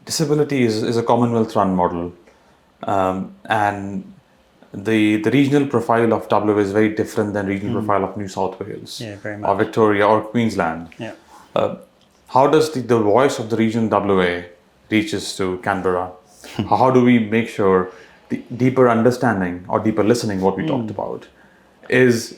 disability is a Commonwealth run model, and the regional profile of WA is very different than regional profile of New South Wales, Yeah, very or much. Victoria or Queensland. Yeah. How does the voice of the region WA reaches to Canberra? How do we make sure the deeper understanding or deeper listening, what we talked about, is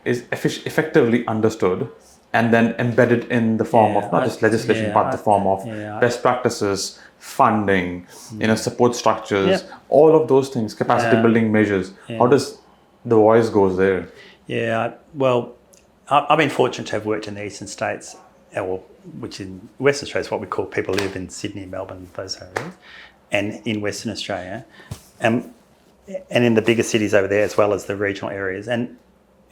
effectively understood and then embedded in the form of not just legislation, but the form of best practices, funding, support structures, all of those things, capacity building measures. How does the voice goes there? Yeah, well, I've been fortunate to have worked in the eastern states, which in Western Australia is what we call people live in Sydney, Melbourne, those areas, and in Western Australia, and in the bigger cities over there as well as the regional areas. And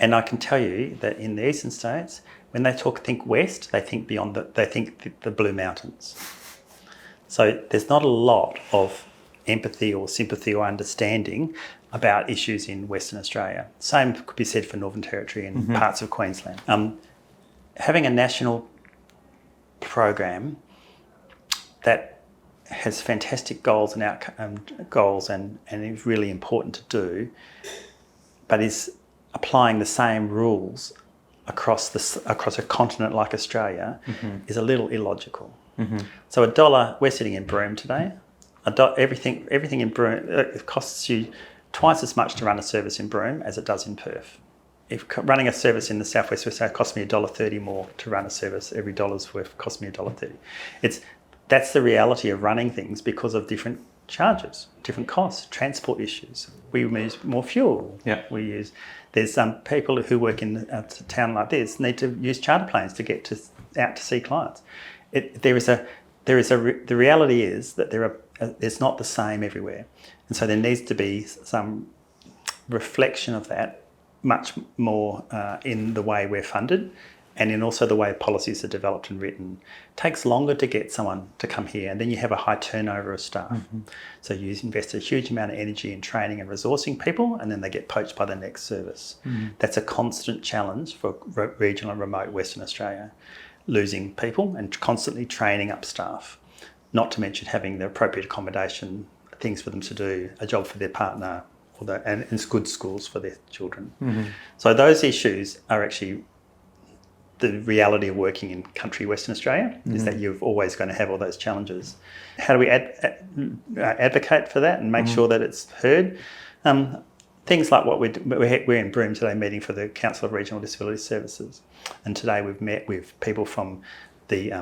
I can tell you that in the eastern states, when they think west, they think beyond the Blue Mountains. So there's not a lot of empathy or sympathy or understanding about issues in Western Australia. Same could be said for Northern Territory and parts of Queensland. Having a national program that has fantastic goals and is really important to do, but is applying the same rules across a continent like Australia is a little illogical. So $1, we're sitting in Broome today. Everything in Broome, it costs you twice as much to run a service in Broome as it does in Perth. If running a service in the southwest Australia costs me $1.30 more to run a service, every dollar's worth costs me $1.30. That's the reality of running things because of different charges, different costs, transport issues. We use more fuel. Yeah. There's some people who work in a town like this need to use charter planes to get out to see clients. The reality is that it's not the same everywhere, and so there needs to be some reflection of that much more in the way we're funded, and in also the way policies are developed and written. It takes longer to get someone to come here, and then you have a high turnover of staff. So you invest a huge amount of energy in training and resourcing people, and then they get poached by the next service. That's a constant challenge for regional and remote Western Australia, losing people and constantly training up staff, not to mention having the appropriate accommodation, things for them to do, a job for their partner, and good schools for their children. So those issues are actually the reality of working in country Western Australia, is that you're always going to have all those challenges. How do we advocate for that and make sure that it's heard? Things like what we're in Broome today meeting for the Council of Regional Disability Services, and today we've met with people from the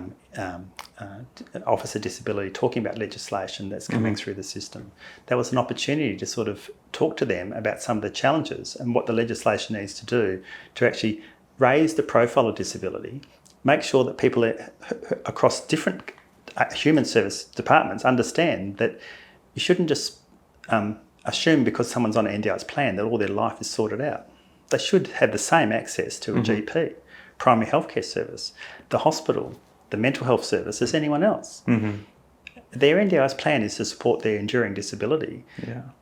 Office of Disability talking about legislation that's coming through the system. That was an opportunity to sort of talk to them about some of the challenges and what the legislation needs to do to actually raise the profile of disability, make sure that people across different human service departments understand that you shouldn't just assume because someone's on an NDIS plan that all their life is sorted out. They should have the same access to a GP, primary healthcare service, the hospital, the mental health service as anyone else. Their NDIS plan is to support their enduring disability.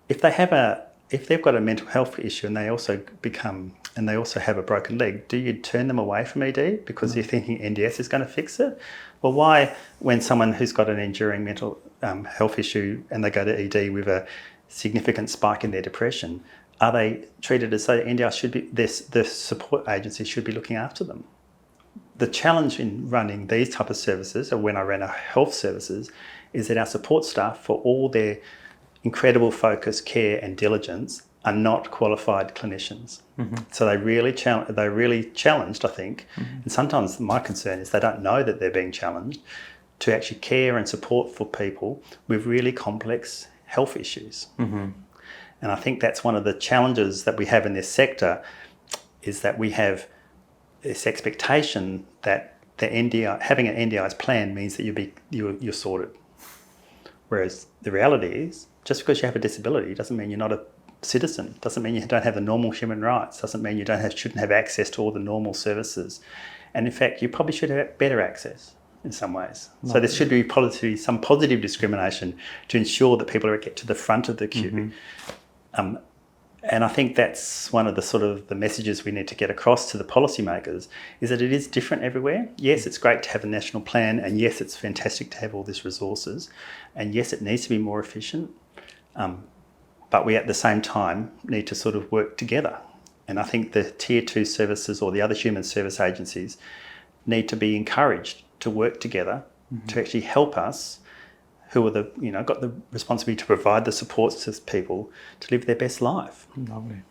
If they've got a mental health issue and they also have a broken leg, do you turn them away from ED because you're thinking NDS is going to fix it? Well, why, when someone who's got an enduring mental health issue and they go to ED with a significant spike in their depression, are they treated as though NDIS should be, the support agencies should be looking after them? The challenge in running these type of services, or when I ran our health services, is that our support staff, for all their incredible focus, care and diligence, are not qualified clinicians. So they're really challenged, I think. And sometimes my concern is they don't know that they're being challenged to actually care and support for people with really complex health issues. And I think that's one of the challenges that we have in this sector, is that we have this expectation that having an NDIS plan means that you're sorted. Whereas the reality is, just because you have a disability doesn't mean you're not a citizen, doesn't mean you don't have the normal human rights, doesn't mean you shouldn't have access to all the normal services. And in fact, you probably should have better access in some ways. So there should be some positive discrimination to ensure that people get to the front of the queue. And I think that's one of the sort of the messages we need to get across to the policymakers, is that it is different everywhere. Yes, it's great to have a national plan, and yes, it's fantastic to have all these resources, and yes, it needs to be more efficient. But we at the same time need to sort of work together. And I think the Tier 2 services or the other human service agencies need to be encouraged to work together to actually help us, who are got the responsibility to provide the supports to people to live their best life. Lovely.